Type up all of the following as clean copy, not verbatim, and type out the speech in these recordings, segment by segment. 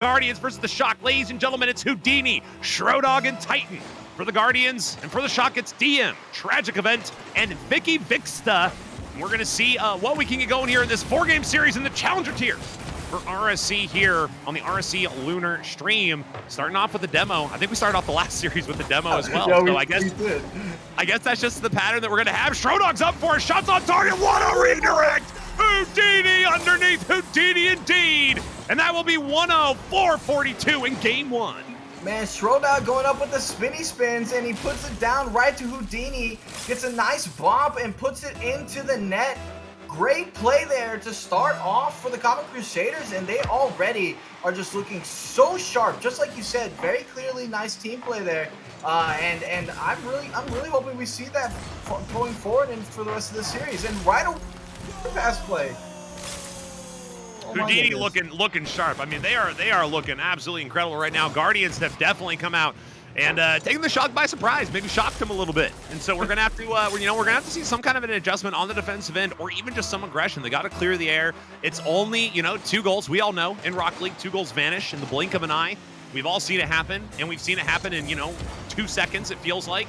Guardians versus the Shock. Ladies and gentlemen, it's Houdini, Shrodog, and Titan. For the Guardians, and for the Shock, it's DM, Tragic Event, and Vicky Vixta. We're going to see what we can get going here in this 4-game series in the Challenger tier for RSC here on the RSC Lunar stream. Starting off with the demo. I think we started off the last series with the demo as well. Yeah, so I guess that's just the pattern that we're going to have. Shrodog's up for it. Shots on target. What a redirect! Houdini underneath Houdini indeed. And that will be 104-42 in game one. Man, Shrodog going up with the spinny spins, and he puts it down right to Houdini. Gets a nice bump and puts it into the net. Great play there to start off for the Common Crusaders, and they already are just looking so sharp. Just like you said, very clearly nice team play there. And I'm really hoping we see that going forward and for the rest of the series. And right away, pass play. Oh, Houdini looking sharp. I mean, they are looking absolutely incredible right now. Guardians have definitely come out and taken the Shock by surprise, maybe shocked them a little bit. And so we're gonna have to, we're gonna have to see some kind of an adjustment on the defensive end, or even just some aggression. They got to clear the air. It's only 2 goals. We all know in Rocket League, 2 goals vanish in the blink of an eye. We've all seen it happen, and we've seen it happen in 2 seconds. It feels like.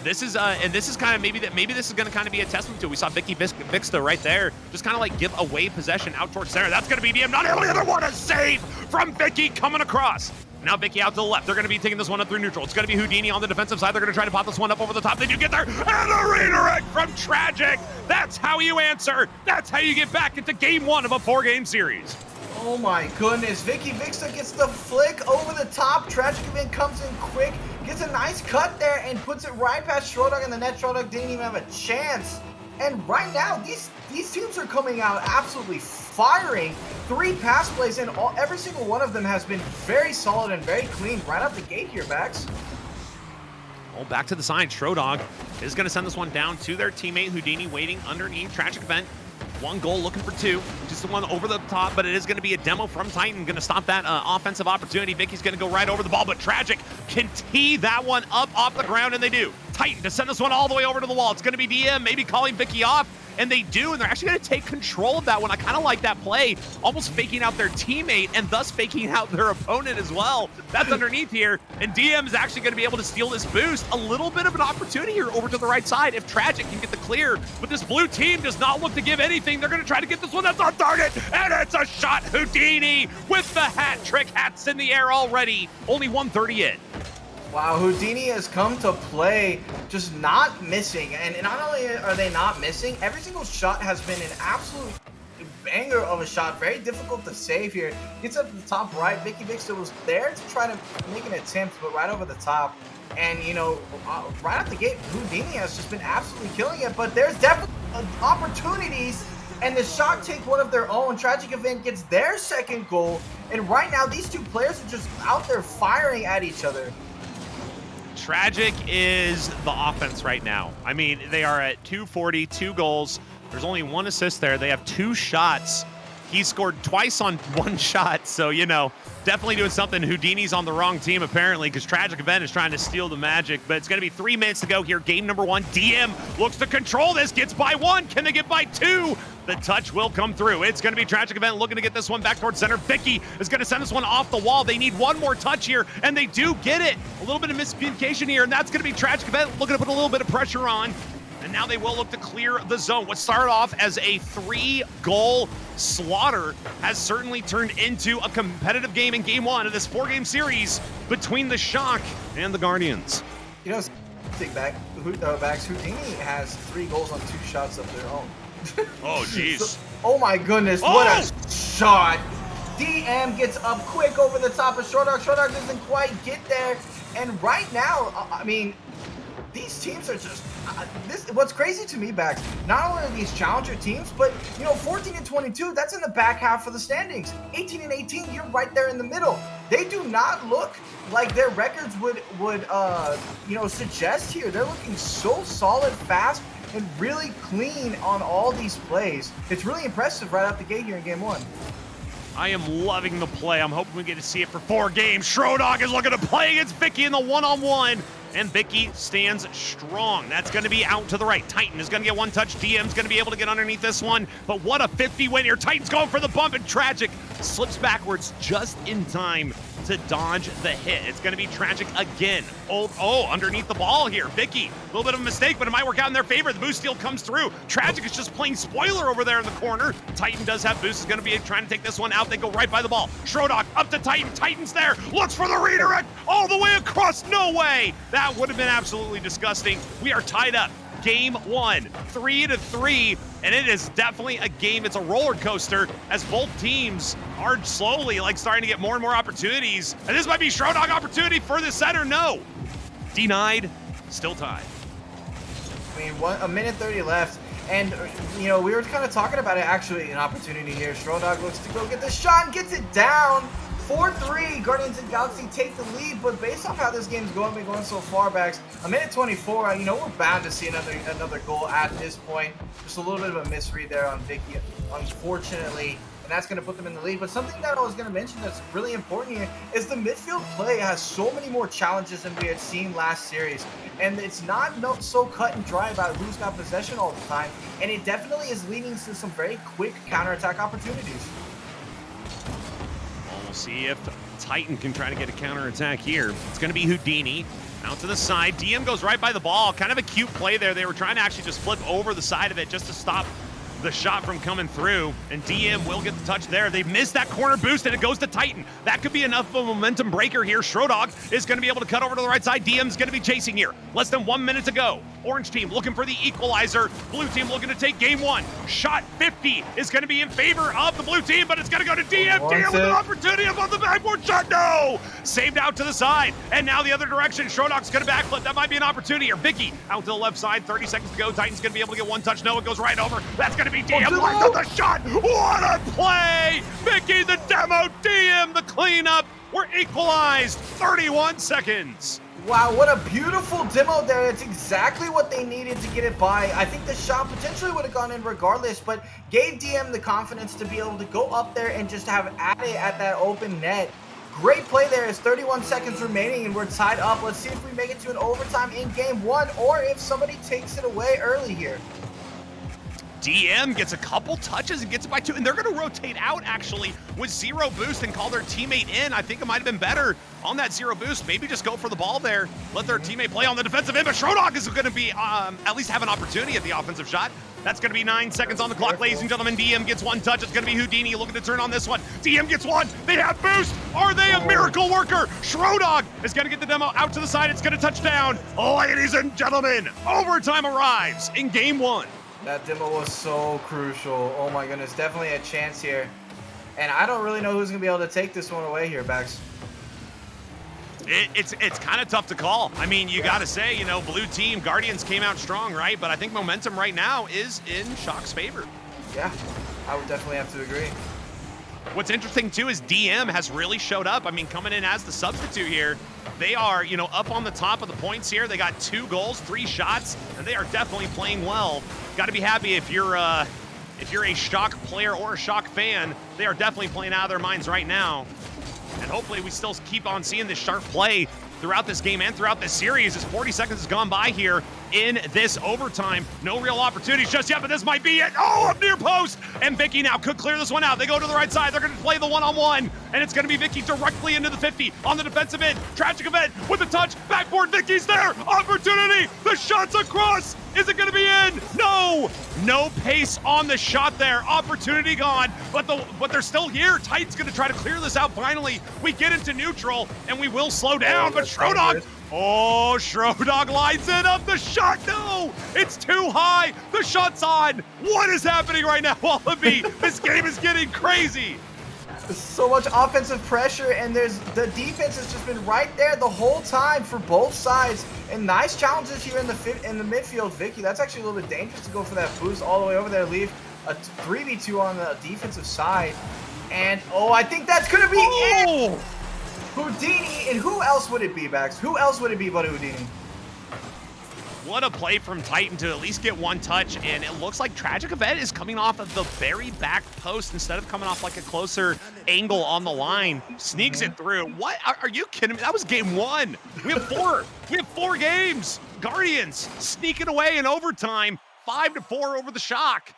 This is and this is kind of maybe this is going to kind of be a testament to it. We saw Vicky Vixta right there, just kind of like give away possession out towards center. That's going to be DM. Not only other one, a save from Vicky coming across. Now Vicky out to the left. They're going to be taking this one up through neutral. It's going to be Houdini on the defensive side. They're going to try to pop this one up over the top. They do get there, and a redirect from Tragic. That's how you answer. That's how you get back into game one of a 4-game series. Oh my goodness, Vicky Vixta gets the flick over the top. Tragic Event comes in quick, gets a nice cut there, and puts it right past Shrodog in the net. Shrodog didn't even have a chance. And right now, these teams are coming out absolutely firing. 3 pass plays, and every single one of them has been very solid and very clean right out the gate here, Bax. Oh, back to the side. Shrodog is going to send this one down to their teammate Houdini, waiting underneath Tragic Event. 1 goal, looking for 2. Just the one over the top, but it is going to be a demo from Titan. Going to stop that offensive opportunity. Vicky's going to go right over the ball, but Tragic can tee that one up off the ground, and they do. Titan to send this one all the way over to the wall. It's going to be DM, maybe calling Vicky off, and they do, and they're actually going to take control of that one. I kind of like that play, almost faking out their teammate and thus faking out their opponent as well. That's underneath here, and DM is actually going to be able to steal this boost. A little bit of an opportunity here over to the right side if Tragic can get the clear, but this blue team does not look to give anything. They're going to try to get this one that's on target, and it's a shot. Houdini with the hat trick. Hats in the air already. Only 130 in. Wow, Houdini has come to play, just not missing. And not only are they not missing, every single shot has been an absolute banger of a shot. Very difficult to save here. Gets up to the top right. Vicky Vixta was there to try to make an attempt, but right over the top. And, right out the gate, Houdini has just been absolutely killing it. But there's definitely opportunities, and the Shock take one of their own. Tragic Event gets their 2nd goal. And right now, these 2 players are just out there firing at each other. Tragic is the offense right now. I mean, they are at 240, 2 goals. There's only 1 assist there. They have 2 shots. He scored twice on 1 shot, so, definitely doing something. Houdini's on the wrong team, apparently, because Tragic Event is trying to steal the magic, but it's going to be 3 minutes to go here. Game number 1. DM looks to control this, gets by 1. Can they get by 2? The touch will come through. It's going to be Tragic Event looking to get this one back towards center. Vicky is going to send this one off the wall. They need 1 more touch here, and they do get it. A little bit of miscommunication here, and that's going to be Tragic Event looking to put a little bit of pressure on. And now they will look to clear the zone. What started off as a 3-goal slaughter has certainly turned into a competitive game in game 1 of this 4-game series between the Shock and the Guardians. Think back, Houdini has 3 goals on 2 shots of their own. Oh, jeez. Oh my goodness, what a shot. DM gets up quick over the top of Shrodog. Shrodog doesn't quite get there. And right now, I mean, these teams are just, what's crazy to me, Bax, not only are these challenger teams, but, 14 and 22, that's in the back half of the standings. 18 and 18, you're right there in the middle. They do not look like their records would suggest here. They're looking so solid, fast, and really clean on all these plays. It's really impressive right out the gate here in game 1. I am loving the play. I'm hoping we get to see it for 4 games. Shrodog is looking to play against Vicky in the 1-on-1. and Vicky stands strong. That's going to be out to the right. Titan is going to get one touch. DM's going to be able to get underneath this one, but what a 50 win here. Titan's going for the bump, and Tragic slips backwards just in time to dodge the hit. It's going to be Tragic again. Oh, underneath the ball here. Vicky, a little bit of a mistake, but it might work out in their favor. The boost steal comes through. Tragic is just playing spoiler over there in the corner. Titan does have boost. Is going to be trying to take this one out. They go right by the ball. Schrodog up to Titan. Titan's there. Looks for the redirect all the way across. No way. That would have been absolutely disgusting. We are tied up. Game 1, 3-3, and it is definitely a game. It's a roller coaster as both teams are slowly starting to get more and more opportunities. And this might be Schrodog opportunity for the center. No, denied. Still tied. I mean, a minute 30 left. And, you know, we were kind of talking about it, actually, an opportunity here. Schrodog looks to go get the shot and gets it down. 4-3, Guardians and Galaxy take the lead, but based off how this game's been going so far, Bax, a minute 24, you know, we're bound to see another goal at this point. Just a little bit of a misread there on Vicky, unfortunately, and that's going to put them in the lead. But something that I was going to mention that's really important here is the midfield play has so many more challenges than we had seen last series. And it's not so cut and dry about who's got possession all the time, and it definitely is leading to some very quick counterattack opportunities. We'll see if Titan can try to get a counterattack here. It's going to be Houdini out to the side. DM goes right by the ball. Kind of a cute play there. They were trying to actually just flip over the side of it just to stop the shot from coming through, and DM will get the touch there. They missed that corner boost, and it goes to Titan. That could be enough of a momentum breaker here. Schrodog is going to be able to cut over to the right side. DM's going to be chasing here. Less than 1 minute to go. Orange team looking for the equalizer. Blue team looking to take game 1. Shot 50 is going to be in favor of the blue team, but it's going to go to DM. DM with an opportunity above the backboard shot. No! Saved out to the side, and now the other direction. Schrodog's going to backflip. That might be an opportunity here. Vicky out to the left side. 30 seconds to go. Titan's going to be able to get one touch. No, it goes right over. That's going to be DM. Lines up the shot. What a play! Vicky the demo. DM the cleanup. We're equalized. 31 seconds. Wow, what a beautiful demo there. It's exactly what they needed to get it by. I think the shot potentially would have gone in regardless, but gave DM the confidence to be able to go up there and just have at it at that open net. Great play there. It's 31 seconds remaining and we're tied up. Let's see if we make it to an overtime in game 1 or if somebody takes it away early here. DM gets a couple touches and gets it by 2, and they're going to rotate out actually with 0 boost and call their teammate in. I think it might have been better on that 0 boost. Maybe just go for the ball there. Let their teammate play on the defensive end, but Schrodog is going to be at least have an opportunity at the offensive shot. That's going to be 9 seconds on the clock, ladies and gentlemen. DM gets one touch. It's going to be Houdini looking to turn on this one. DM gets one. They have boost. Are they a miracle worker? Schrodog is going to get the demo out to the side. It's going to touch down. Ladies and gentlemen, overtime arrives in game 1. That demo was so crucial. Oh my goodness, definitely a chance here. And I don't really know who's going to be able to take this one away here, Bax. It's kind of tough to call. I mean, you got to say, you know, blue team, Guardians came out strong, right? But I think momentum right now is in Shock's favor. Yeah, I would definitely have to agree. What's interesting, too, is DM has really showed up. I mean, coming in as the substitute here, they are, you know, up on the top of the points here. They got 2 goals, 3 shots, and they are definitely playing well. Got to be happy if you're a Shock player or a Shock fan. They are definitely playing out of their minds right now. And hopefully we still keep on seeing this sharp play throughout this game and throughout this series as 40 seconds has gone by here in this overtime. No real opportunities just yet, but this might be it. Oh, up near post. And Vicky now could clear this one out. They go to the right side. They're going to play the one-on-one. And it's going to be Vicky directly into the 50 on the defensive end. Tragic event with a touch. Backboard. Vicky's there. Opportunity. The shot's across. Is it going to be in? No. No pace on the shot there. Opportunity gone. But they're still here. Titan's going to try to clear this out finally. We get into neutral, and we will slow down. But Schrodog. Oh, Schrodog lines it up. The shot, no! It's too high. The shot's on. What is happening right now, Wallaby? This game is getting crazy. So much offensive pressure, and the defense has just been right there the whole time for both sides. And nice challenges here in the midfield, Vicky. That's actually a little bit dangerous to go for that boost all the way over there. Leave a 3v2 on the defensive side. And, oh, I think that's going to be it! Houdini, and who else would it be, Bax? Who else would it be but Houdini? What a play from Titan to at least get one touch, and it looks like Tragic Event is coming off of the very back post instead of coming off like a closer angle on the line. Sneaks it through. What? Are you kidding me? That was game one. We have four. We have 4 games. Guardians sneaking away in overtime, 5-4 over the Shock.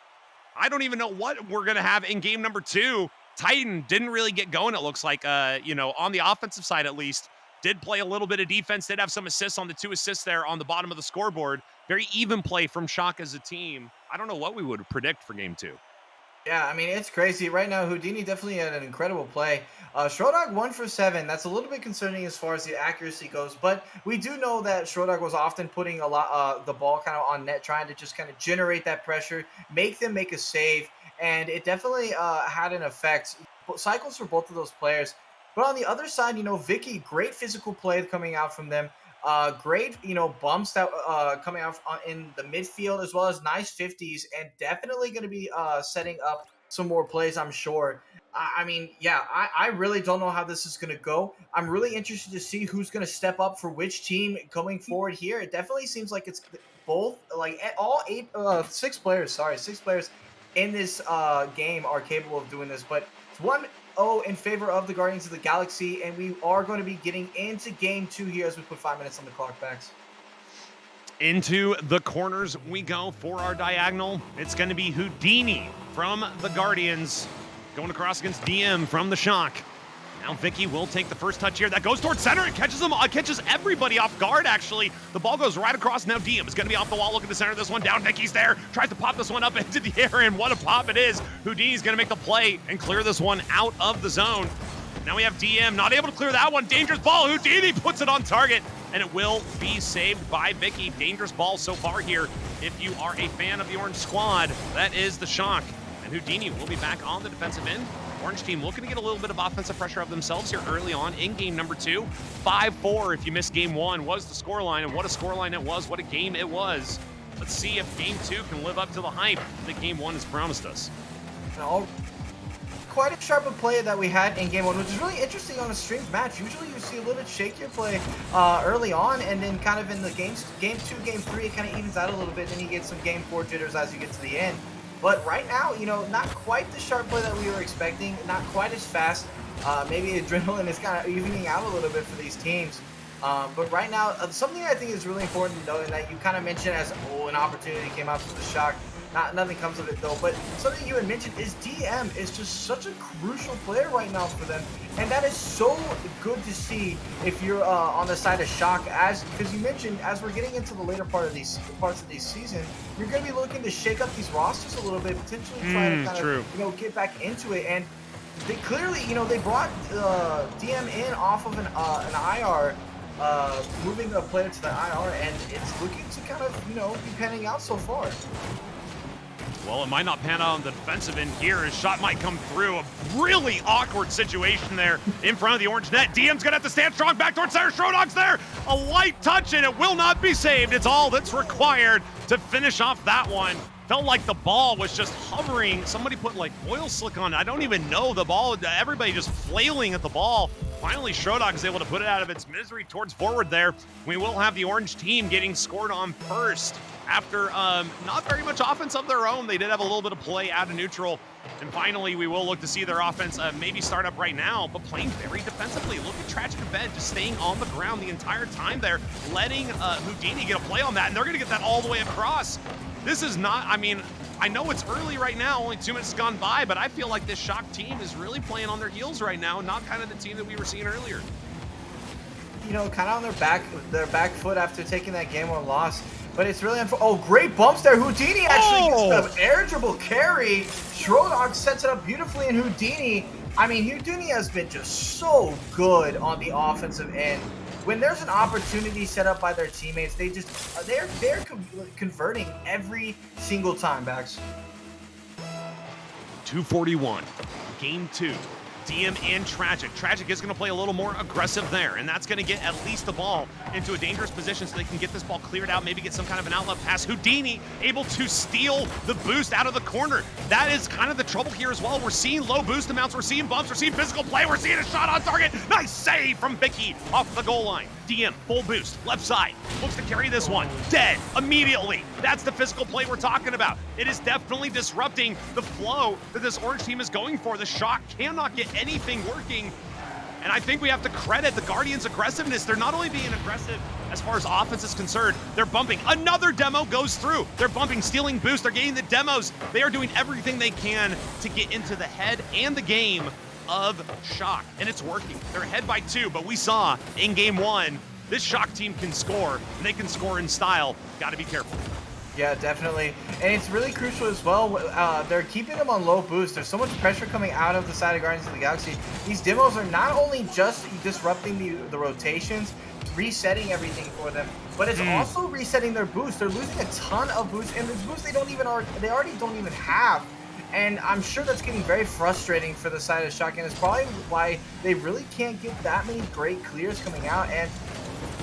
I don't even know what we're going to have in game number 2. Titan didn't really get going, it looks like, on the offensive side at least. Did play a little bit of defense, did have some assists on the 2 assists there on the bottom of the scoreboard. Very even play from Shock as a team. I don't know what we would predict for game 2. Yeah, I mean, it's crazy. Right now, Houdini definitely had an incredible play. Schrodog 1 for 7. That's a little bit concerning as far as the accuracy goes, but we do know that Schrodog was often putting a lot the ball kind of on net, trying to just kind of generate that pressure, make them make a save, and it definitely had an effect. Cycles for both of those players. But on the other side, Vicky, great physical play coming out from them. Great, bumps that coming out in the midfield, as well as nice 50s, and definitely going to be setting up some more plays, I'm sure. I mean, yeah, I really don't know how this is going to go. I'm really interested to see who's going to step up for which team going forward here. It definitely seems like it's both, like all 6 players in this game are capable of doing this, but it's 1-0 in favor of the Guardians of the Galaxy, and we are going to be getting into game 2 here as we put 5 minutes on the clock, Backs. Into the corners we go for our diagonal. It's going to be Houdini from the Guardians going across against DM from the Shock. Now Vicky will take the first touch here. That goes towards center. It catches everybody off guard, actually. The ball goes right across. Now DM is going to be off the wall looking to center this one down. Vicky's there. Tries to pop this one up into the air, and what a pop it is. Houdini's going to make the play and clear this one out of the zone. Now we have DM not able to clear that one. Dangerous ball. Houdini puts it on target, and it will be saved by Vicky. Dangerous ball so far here. If you are a fan of the Orange Squad, that is the Shock. And Houdini will be back on the defensive end. Orange team looking to get a little bit of offensive pressure of themselves here early on in game number 2. 5-4 if you missed game 1 was the scoreline, and what a scoreline it was. What a game it was. Let's see if game 2 can live up to the hype that game 1 has promised us. Quite a sharp play that we had in game 1, which is really interesting on a streamed match. Usually you see a little bit shakier play early on, and then kind of in the game 2, game 3, it kind of evens out a little bit, then you get some game 4 jitters as you get to the end. But right now, not quite the sharp play that we were expecting, not quite as fast. Maybe adrenaline is kind of evening out a little bit for these teams. But right now, something I think is really important to note, and that you kind of mentioned as, an opportunity came out for the Shock. Nothing comes of it though, but something you had mentioned is DM is just such a crucial player right now for them, and that is so good to see if you're on the side of Shock, because you mentioned as we're getting into the later parts of these season, you're going to be looking to shake up these rosters a little bit, potentially try to kind of get back into it, and they clearly they brought DM in off of an IR. Moving a player to the IR, and it's looking to kind of be panning out so far. Well, it might not pan out on the defensive end here. His shot might come through. A really awkward situation there in front of the orange net. DM's going to have to stand strong back towards center. Schrodog's there. A light touch, and it will not be saved. It's all that's required to finish off that one. Felt like the ball was just hovering. Somebody put like oil slick on it. I don't even know the ball. Everybody just flailing at the ball. Finally, Schrodog is able to put it out of its misery towards forward there. We will have the orange team getting scored on first. After not very much offense of their own, they did have a little bit of play out of neutral. And finally, we will look to see their offense maybe start up right now, but playing very defensively. Look at Tragic Event just staying on the ground the entire time there, letting Houdini get a play on that, and they're going to get that all the way across. This is not, I know it's early right now, only 2 minutes gone by, but I feel like this Shock team is really playing on their heels right now, not kind of the team that we were seeing earlier. Kind of on their back foot after taking that game 1 loss. But it's really great bumps there. Houdini actually gets the air dribble carry. Schrodog sets it up beautifully, and Houdini has been just so good on the offensive end. When there's an opportunity set up by their teammates, they're converting every single time, Bax. 2:41, game 2. DM and Tragic. Tragic is going to play a little more aggressive there, and that's going to get at least the ball into a dangerous position so they can get this ball cleared out, maybe get some kind of an outlet pass. Houdini able to steal the boost out of the corner. That is kind of the trouble here as well. We're seeing low boost amounts, we're seeing bumps, we're seeing physical play, we're seeing a shot on target. Nice save from Vicky off the goal line. DM, full boost, left side, looks to carry this one. Dead immediately. That's the physical play we're talking about. It is definitely disrupting the flow that this orange team is going for. The Shock cannot get anything working. And I think we have to credit the Guardians' aggressiveness. They're not only being aggressive as far as offense is concerned, they're bumping. Another demo goes through. They're bumping, stealing boost, they're getting the demos. They are doing everything they can to get into the head and the game of Shock, and it's working. They're ahead by 2, but we saw in game 1, this Shock team can score, and they can score in style. Got to be careful. Yeah, definitely. And it's really crucial as well. They're keeping them on low boost. There's so much pressure coming out of the side of Guardians of the Galaxy. These demos are not only just disrupting the rotations, resetting everything for them, but it's also resetting their boost. They're losing a ton of boost, and this boost they already don't even have. And I'm sure that's getting very frustrating for the side of Shock, and it's probably why they really can't get that many great clears coming out. And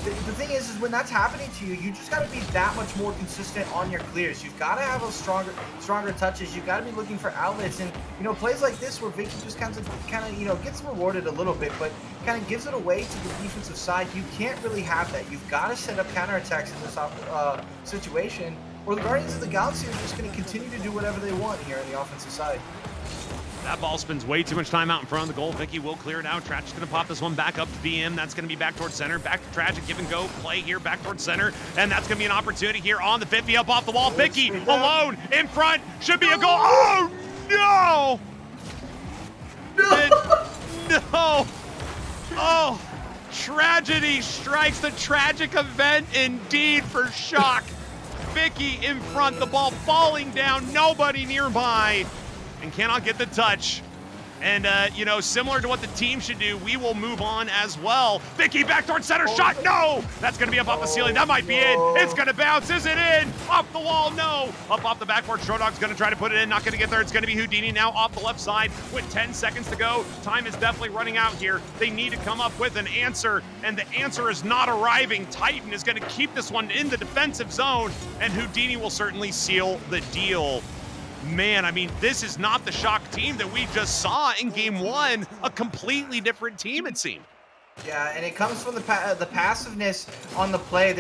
the thing is when that's happening to you, you just got to be that much more consistent on your clears. You've got to have a stronger touches. You've got to be looking for outlets, and plays like this where Vicky just kind of gets rewarded a little bit, but kind of gives it away to the defensive side. You can't really have that. You've got to set up counterattacks in this situation, or the Guardians of the Galaxy are just going to continue to do whatever they want here on the offensive side. That ball spends way too much time out in front of the goal. Vicky will clear it out. Tragic's going to pop this one back up to DM. That's going to be back towards center. Back to Tragic. Give and go play here back towards center. And that's going to be an opportunity here on the 50 up off the wall. Vicky alone in front. Should be a goal. Oh, no! No! Oh, tragedy strikes. The tragic event indeed for Shock. Vicky in front. The ball falling down. Nobody nearby. And cannot get the touch. And, similar to what the team should do, we will move on as well. Vicky back towards center, shot, no! That's gonna be up off the ceiling, that might be in. It's gonna bounce, is it in? Off the wall, no! Up off the backboard, Shrodog's gonna try to put it in, not gonna get there. It's gonna be Houdini now off the left side with 10 seconds to go. Time is definitely running out here. They need to come up with an answer, and the answer is not arriving. Titan is gonna keep this one in the defensive zone, and Houdini will certainly seal the deal. Man, I mean, this is not the Shock team that we just saw in game 1. A completely different team, it seemed. Yeah, and it comes from the passiveness on the play. In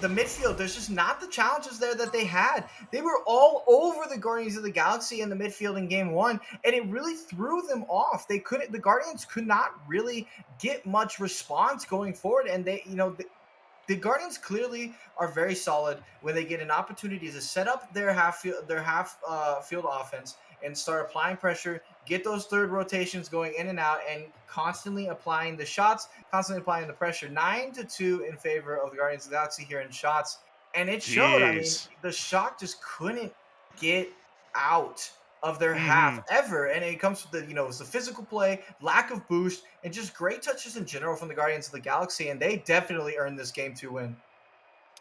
the midfield, there's just not the challenges there that they had. They were all over the Guardians of the Galaxy in the midfield in game 1, and it really threw them off. The Guardians could not really get much response going forward, and the Guardians clearly are very solid when they get an opportunity to set up their half field offense and start applying pressure, get those third rotations going in and out, and constantly applying the shots, constantly applying the pressure. 9-2 in favor of the Guardians of the Galaxy here in shots, and it showed. I mean, the Shock just couldn't get out of their half ever, and it comes to it's the physical play, lack of boost, and just great touches in general from the Guardians of the Galaxy, and they definitely earned this game to win.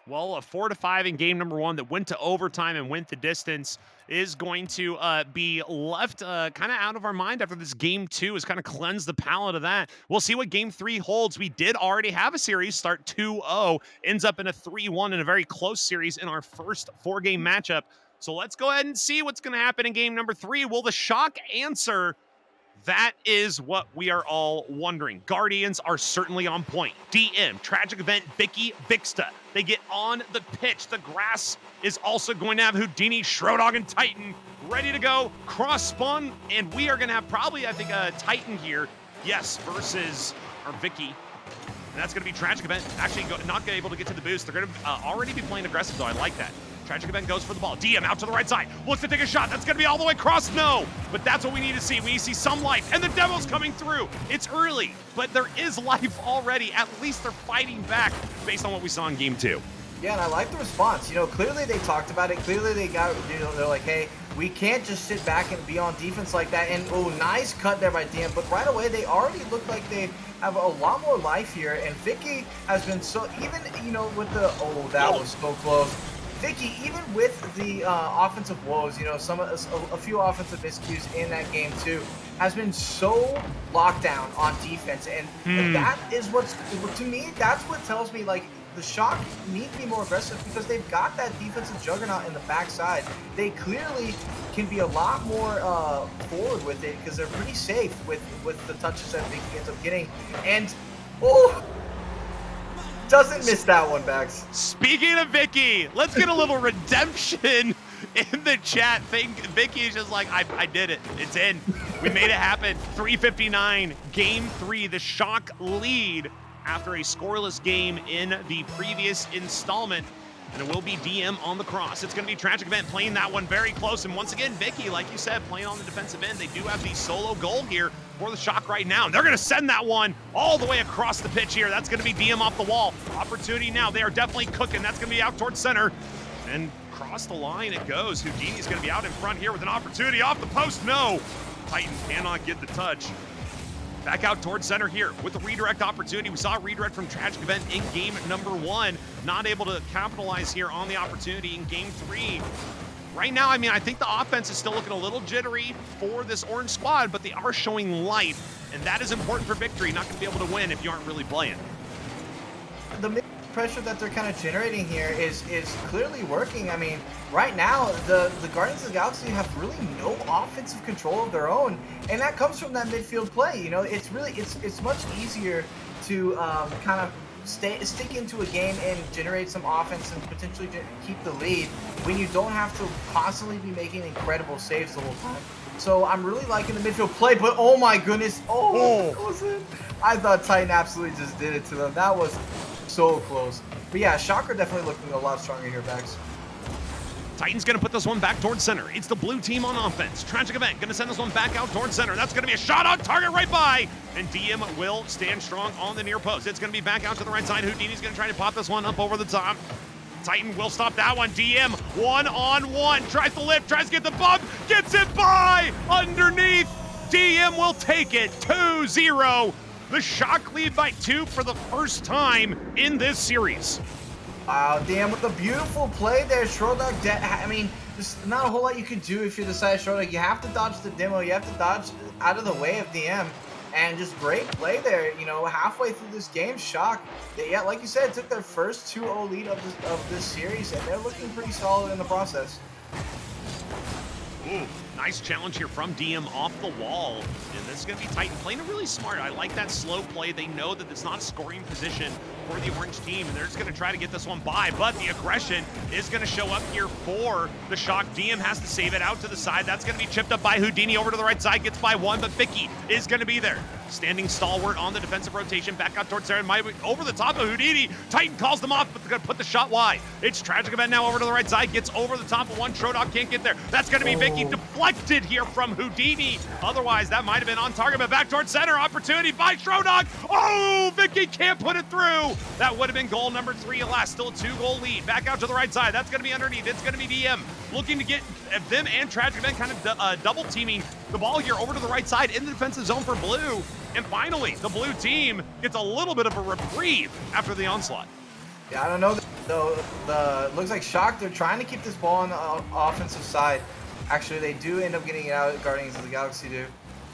Well, a 4-5 in game number 1 that went to overtime and went the distance is going to be left kind of out of our mind after this game 2 has kind of cleansed the palate of that. We'll see what game 3 holds. We did already have a series start 2-0, ends up in a 3-1 in a very close series in our first 4-game matchup. So let's go ahead and see what's going to happen in game number 3. Will the Shock answer? That is what we are all wondering. Guardians are certainly on point. DM, Tragic Event, Vicky, Gangsta. They get on the pitch. The grass is also going to have Houdini, Shrodog, and Titan ready to go. Cross spawn, and we are going to have probably, I think, a Titan here. Yes, versus our Vicky. And that's going to be Tragic Event. Actually, not able to get to the boost. They're going to already be playing aggressive, though. I like that. Tragic Event goes for the ball. DM out to the right side. Wants to take a shot. That's going to be all the way across. No. But that's what we need to see. We need to see some life. And the demo's coming through. It's early, but there is life already. At least they're fighting back based on what we saw in game 2. Yeah, and I like the response. Clearly they talked about it. Clearly they got, they're like, hey, we can't just sit back and be on defense like that. And, nice cut there by DM. But right away, they already look like they have a lot more life here. And Vicky has been so, even, with the, that was so close. Vicky, even with the offensive woes, you know, a few offensive miscues in that game too, has been so locked down on defense, and that is to me, that's what tells me like the Shock need to be more aggressive because they've got that defensive juggernaut in the backside. They clearly can be a lot more forward with it because they're pretty safe with the touches that Vicky ends up getting, and doesn't miss that one, Bax. Speaking of Vicky, let's get a little redemption in the chat. Vicky is just like, I did it. It's in. We made it happen. 3:59, game 3. The Shock lead after a scoreless game in the previous installment. And it will be DM on the cross. It's going to be Tragic Event playing that one very close. And once again, Vicky, like you said, playing on the defensive end. They do have the solo goal here for the Shock right now. And they're going to send that one all the way across the pitch here. That's going to be DM off the wall. Opportunity now. They are definitely cooking. That's going to be out towards center. And across the line it goes. Houdini's going to be out in front here with an opportunity off the post. No. Titan cannot get the touch. Back out towards center here with a redirect opportunity. We saw a redirect from Tragic Event in game number 1. Not able to capitalize here on the opportunity in game 3. Right now, I mean, I think the offense is still looking a little jittery for this orange squad, but they are showing light, and that is important for victory. Not going to be able to win if you aren't really playing. The pressure that they're kind of generating here is clearly working. I mean, right now the Guardians of the Galaxy have really no offensive control of their own, and that comes from that midfield play. You know, it's much easier to kind of stick into a game and generate some offense and potentially keep the lead when you don't have to constantly be making incredible saves the whole time. So I'm really liking the midfield play, but oh my goodness, I thought Titan absolutely just did it to them. That was so close. But yeah, Shocker definitely looking a lot stronger here, Bax. Titan's going to put this one back towards center. It's the blue team on offense. Tragic Event going to send this one back out towards center. That's going to be a shot on target right by. And DM will stand strong on the near post. It's going to be back out to the right side. Houdini's going to try to pop this one up over the top. Titan will stop that one. DM one-on-one. Tries to lift, tries to get the bump. Gets it by underneath. DM will take it 2-0. The Shock lead by 2 for the first time in this series. Wow, damn, with a beautiful play there, Shrodog. I mean, there's not a whole lot you can do if you're the side Shrodog. You have to dodge the demo. You have to dodge out of the way of DM. And just great play there, you know, halfway through this game, Shock. Yeah, like you said, took their first 2-0 lead of this series, and they're looking pretty solid in the process. Ooh, nice challenge here from DM off the wall. And this is going to be Titan playing it really smart. I like that slow play. They know that it's not a scoring position for the orange team, and they're just going to try to get this one by. But the aggression is going to show up here for the Shock. DM has to save it out to the side. That's going to be chipped up by Houdini over to the right side. Gets by 1, but Vicky is going to be there. Standing stalwart on the defensive rotation. Back out towards Sarah. Over the top of Houdini. Titan calls them off, but they're going to put the shot wide. It's Tragic Event now over to the right side. Gets over the top of one. Shrodog can't get there. That's going to be Vicky. Deflected here from Houdini. Otherwise, that might have been on target, but back towards center. Opportunity by Shrodog. Oh, Vicky can't put it through. That would have been goal number 3 at last. Still a 2-goal lead. Back out to the right side. That's going to be underneath. It's going to be DM. Looking to get them and Tragic Event kind of double teaming the ball here over to the right side in the defensive zone for blue. And finally, the blue team gets a little bit of a reprieve after the onslaught. Yeah, I don't know. Looks like Shock, they're trying to keep this ball on the offensive side. Actually, they do end up getting it out. Guardians of the Galaxy do.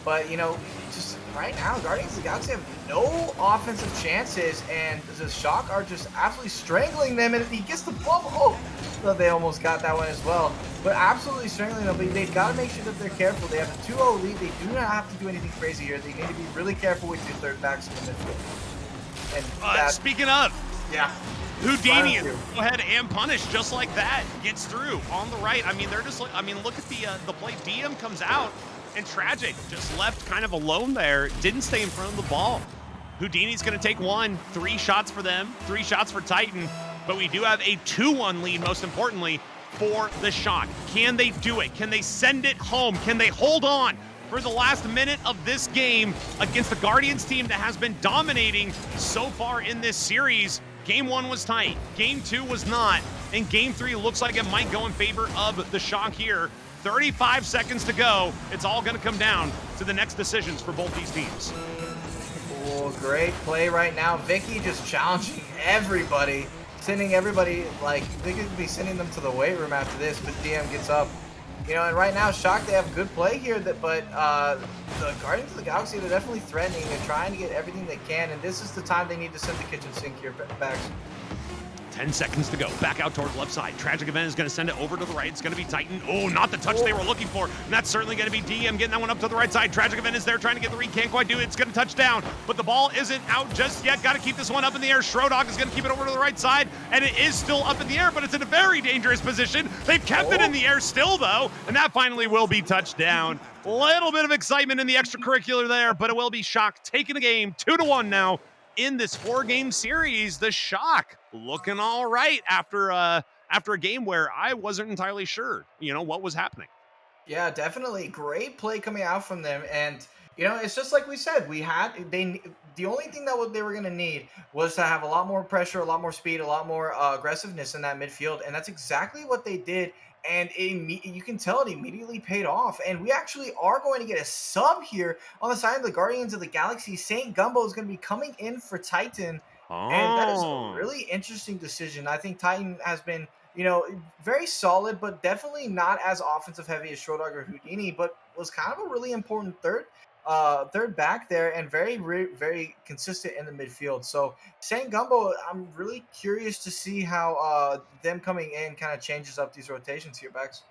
But, you know, just right now, Guardians of the Galaxy have no offensive chances, and the Shock are just absolutely strangling them, and he gets the ball. Oh, so they almost got that one as well. But absolutely strangling them. But they've got to make sure that they're careful. They have a 2-0 lead. They do not have to do anything crazy here. They need to be really careful with your third backs in the midfield. And speaking of, yeah, Houdini, go ahead and punish just like that. Gets through on the right. I mean, they're just like, I mean, look at the play. DM comes out, and Tragic just left kind of alone there. Didn't stay in front of the ball. Houdini's going to take 1. 3 shots for them. 3 shots for Titan. But we do have a 2-1 lead, most importantly, for the Shock. Can they do it? Can they send it home? Can they hold on for the last minute of this game against the Guardians team that has been dominating so far in this series? Game 1 was tight. Game 2 was not. And Game 3 looks like it might go in favor of the Shock here. 35 seconds to go. It's all going to come down to the next decisions for both these teams. Oh, great play right now. Vicky just challenging everybody sending everybody, like, they could be sending them to the weight room after this, but DM gets up. You know, and right now, Shock, they have good play here, but the Guardians of the Galaxy, they're definitely threatening. They're trying to get everything they can, and this is the time they need to send the kitchen sink here, Bax. 10 seconds to go. Back out towards left side. Tragic Event is going to send it over to the right. It's going to be Titan. Oh, not the touch they were looking for. And that's certainly going to be DM getting that one up to the right side. Tragic Event is there trying to get the read. Can't quite do it. It's going to touch down. But the ball isn't out just yet. Got to keep this one up in the air. Schrodog is going to keep it over to the right side. And it is still up in the air, but it's in a very dangerous position. They've kept it in the air still, though. And that finally will be touched down. Little bit of excitement in the extracurricular there, but it will be Shock taking the game 2-1 now. In this 4-game series, the Shock looking all right after a game where I wasn't entirely sure, what was happening. Yeah, definitely great play coming out from them, and it's just like we said. The only thing that they were going to need was to have a lot more pressure, a lot more speed, a lot more aggressiveness in that midfield, and that's exactly what they did. And you can tell it immediately paid off. And we actually are going to get a sub here on the side of the Guardians of the Galaxy. Saint Gumbo is going to be coming in for Titan. And that is a really interesting decision. I think Titan has been, very solid, but definitely not as offensive heavy as Schrodog or Houdini, but was kind of a really important third back there, and very consistent in the midfield. So Saint Gumbo, I'm really curious to see how them coming in kind of changes up these rotations here, Bex.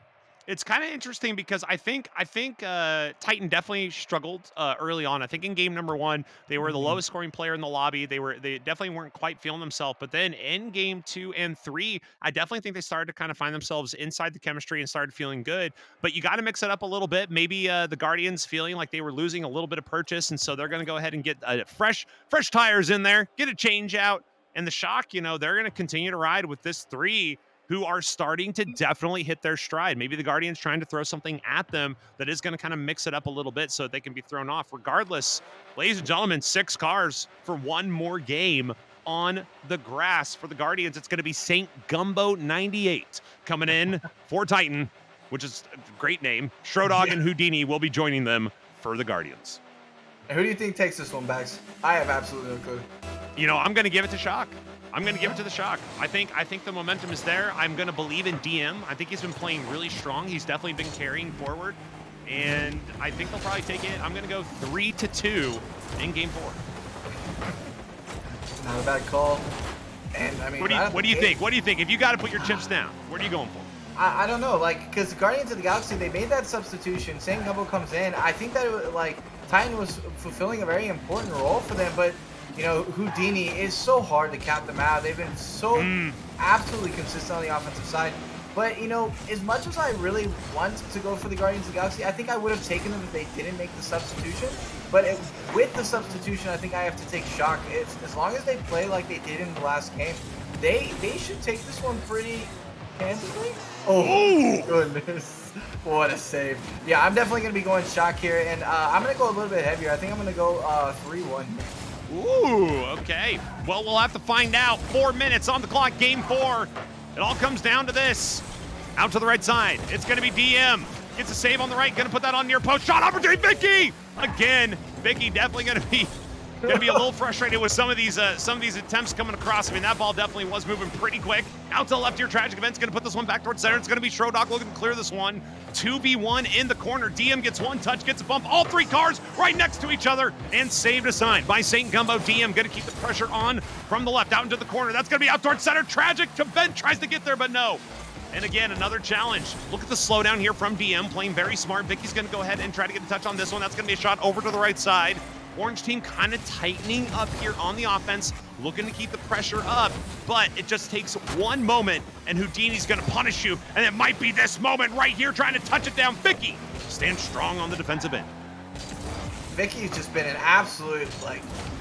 It's kind of interesting because I think Titan definitely struggled early on. I think in game number 1, they were the lowest scoring player in the lobby. They definitely weren't quite feeling themselves. But then in game 2 and 3, I definitely think they started to kind of find themselves inside the chemistry and started feeling good. But you got to mix it up a little bit. Maybe the Guardians feeling like they were losing a little bit of purchase, and so they're going to go ahead and get fresh tires in there, get a change out. And the Shock, they're going to continue to ride with this 3. Who are starting to definitely hit their stride. Maybe the Guardians trying to throw something at them that is going to kind of mix it up a little bit so that they can be thrown off. Regardless, ladies and gentlemen, 6 cars for one more game on the grass. For the Guardians, it's going to be Saint Gumbo 98 coming in for Titan, which is a great name. Schrodog and Houdini will be joining them for the Guardians. And who do you think takes this one, Bax? I have absolutely no clue. I'm going to give it to Shock. I'm going to give it to the Shock. I think the momentum is there. I'm going to believe in DM. I think he's been playing really strong. He's definitely been carrying forward. And I think they'll probably take it. I'm going to go 3-2 in game 4. Not a bad call. And I mean, what do you think? What do you think? If you got to put your chips down, what are you going for? I don't know, because the Guardians of the Galaxy, they made that substitution. Saint Gumbo comes in. I think that Titan was fulfilling a very important role for them, but Houdini is so hard to cap them out. They've been so absolutely consistent on the offensive side. But, as much as I really want to go for the Guardians of the Galaxy, I think I would have taken them if they didn't make the substitution. But with the substitution, I think I have to take Shock. As long as they play like they did in the last game, they should take this one pretty handily. Oh, goodness. What a save. Yeah, I'm definitely going to be going Shock here. And I'm going to go a little bit heavier. I think I'm going to go 3-1 here. Ooh, okay. Well, we'll have to find out. 4 minutes on the clock, game 4. It all comes down to this. Out to the right side. It's going to be DM. Gets a save on the right. Going to put that on near post. Shot opportunity, Vicky! Again, Vicky definitely going to be a little frustrated with some of these attempts coming across. I mean, that ball definitely was moving pretty quick. Out to the left here, Tragic Event's going to put this one back towards center. It's going to be Schrodog looking to clear this one. 2v1 in the corner. DM gets one touch, gets a bump. All 3 cars right next to each other, and saved aside by Saint Gumbo. DM going to keep the pressure on from the left out into the corner. That's going to be out towards center. Tragic Event tries to get there, but no. And again, another challenge. Look at the slowdown here from DM, playing very smart. Vicky's going to go ahead and try to get a touch on this one. That's going to be a shot over to the right side. Orange team kind of tightening up here on the offense, looking to keep the pressure up, but it just takes one moment, and Houdini's going to punish you, and it might be this moment right here trying to touch it down. Vicky stands strong on the defensive end. Vicky's just been an absolute,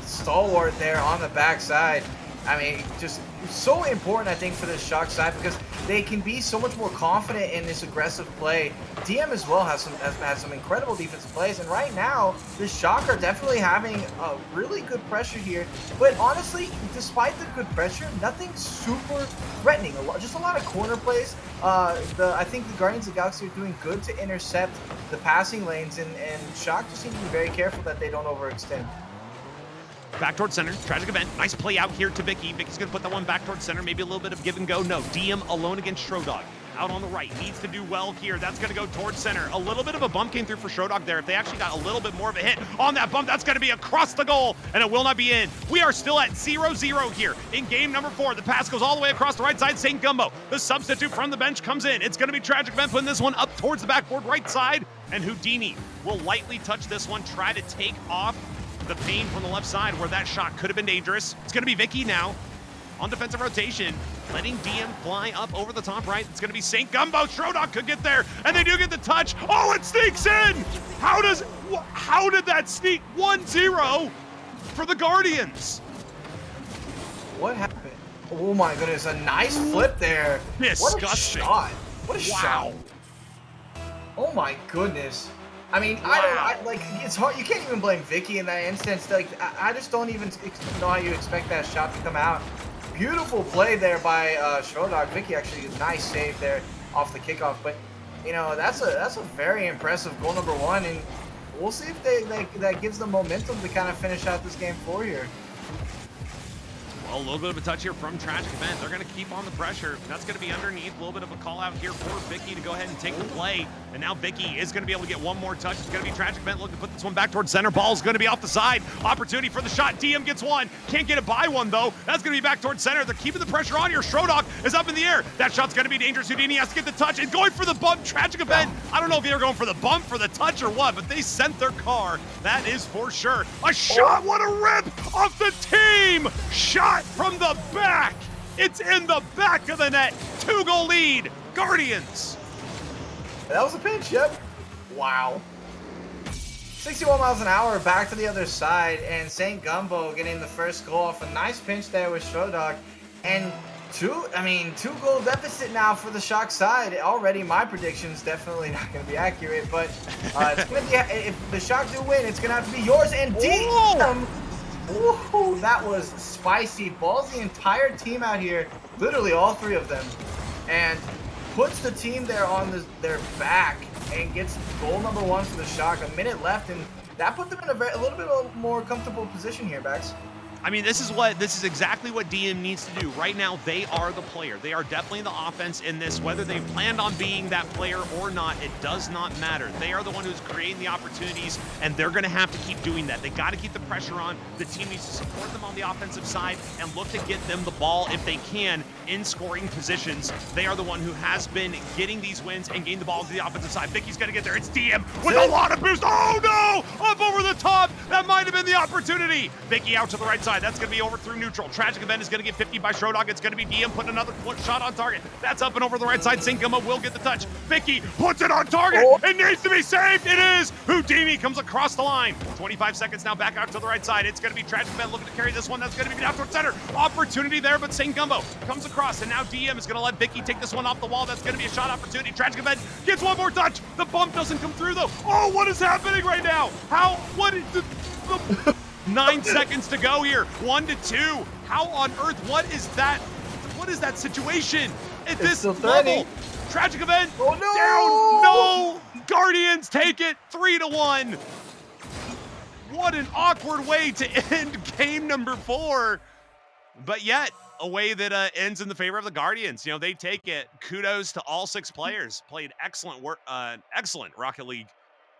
stalwart there on the backside. I mean, just so important, I think, for this Shock side, because they can be so much more confident in this aggressive play. DM as well has had some incredible defensive plays, and right now, the Shock are definitely having a really good pressure here. But honestly, despite the good pressure, nothing super threatening. Just a lot of corner plays. I think the Guardians of the Galaxy are doing good to intercept the passing lanes, and Shock just seem to be very careful that they don't overextend. Back towards center. Tragic event. Nice play out here to Vicky. Vicky's going to put that one back towards center. Maybe a little bit of give and go. No. DM alone against Shrodog. Out on the right. Needs to do well here. That's going to go towards center. A little bit of a bump came through for Shrodog there. If they actually got a little bit more of a hit on that bump, that's going to be across the goal, and it will not be in. We are still at 0-0 here in game number 4. The pass goes all the way across the right side. St. Gumbo, the substitute from the bench, comes in. It's going to be Tragic Event putting this one up towards the backboard right side, and Houdini will lightly touch this one, try to take off the pain from the left side where that shot could have been dangerous. It's going to be Vicky now on defensive rotation, letting DM fly up over the top right. It's going to be St. Gumbo. Shrodog could get there, and they do get the touch. Oh, it sneaks in! How did that sneak 1-0 for the Guardians? What happened? Oh my goodness, a nice flip there. Disgusting. What a shot. What a shot. Oh my goodness. I mean, Wow. like, it's hard. You can't even blame Vicky in that instance. Like, I just don't even know how you expect that shot to come out. Beautiful play there by Shrodog. Vicky actually a nice save there off the kickoff. But you know, that's a very impressive goal number 1, and we'll see if that gives them momentum to kind of finish out this game 4 here. Well, a little bit of a touch here from Tragic Event. They're going to keep on the pressure. That's going to be underneath. A little bit of a call out here for Vicky to go ahead and take the play. And now Vicky is going to be able to get one more touch. It's going to be Tragic Event looking to put this one back towards center. Ball's going to be off the side. Opportunity for the shot. DM gets one. Can't get it by one, though. That's going to be back towards center. They're keeping the pressure on here. Shrodog is up in the air. That shot's going to be dangerous. Houdini has to get the touch. And going for the bump. Tragic Event. I don't know if they were going for the bump, for the touch, or what, but they sent their car. That is for sure. A shot. What a rip off the team. Shot from the back. It's in the back of the net. 2-goal lead. Guardians. That was a pinch, yep. Wow. 61 miles an hour back to the other side, and St. Gumbo getting the first goal off a nice pinch there with Shrodog. And 2-goal deficit now for the Shock side. Already my prediction's definitely not going to be accurate, but it's going to be, if the Shock do win, it's going to have to be yours. And DM, ooh, that was spicy. Balls the entire team out here, literally all 3 of them, and puts the team there on their back and gets goal number 1 for the Shock. A minute left, and that put them in a little bit of a more comfortable position here, Bax. I mean, this is exactly what DM needs to do. Right now, they are the player. They are definitely the offense in this. Whether they planned on being that player or not, it does not matter. They are the one who's creating the opportunities, and they're going to have to keep doing that. They got to keep the pressure on. The team needs to support them on the offensive side and look to get them the ball, if they can, in scoring positions. They are the one who has been getting these wins and getting the ball to the offensive side. Vicky's going to get there. It's DM with a lot of boost. Oh, no! Up over the top. That might have been the opportunity. Vicky out to the right side. That's going to be over through neutral. Tragic Event is going to get 50 by Shrodog. It's going to be DM putting another shot on target. That's up and over the right side. St. Gumbo will get the touch. Vicky puts it on target. It needs to be saved. It is. Houdini comes across the line. 25 seconds now back out to the right side. It's going to be Tragic Event looking to carry this one. That's going to be down towards center. Opportunity there, but St. Gumbo comes across, and now DM is going to let Vicky take this one off the wall. That's going to be a shot opportunity. Tragic Event gets one more touch. The bump doesn't come through, though. Oh, what is happening right now? What is the 9 seconds to go here. 1-2. How on earth? What is that? What is that situation at this level? Tragic Event. Oh no! Down. No. Guardians take it 3-1. What an awkward way to end game number 4. But yet, a way that ends in the favor of the Guardians. You know, they take it. Kudos to all 6 players. Played excellent work, excellent Rocket League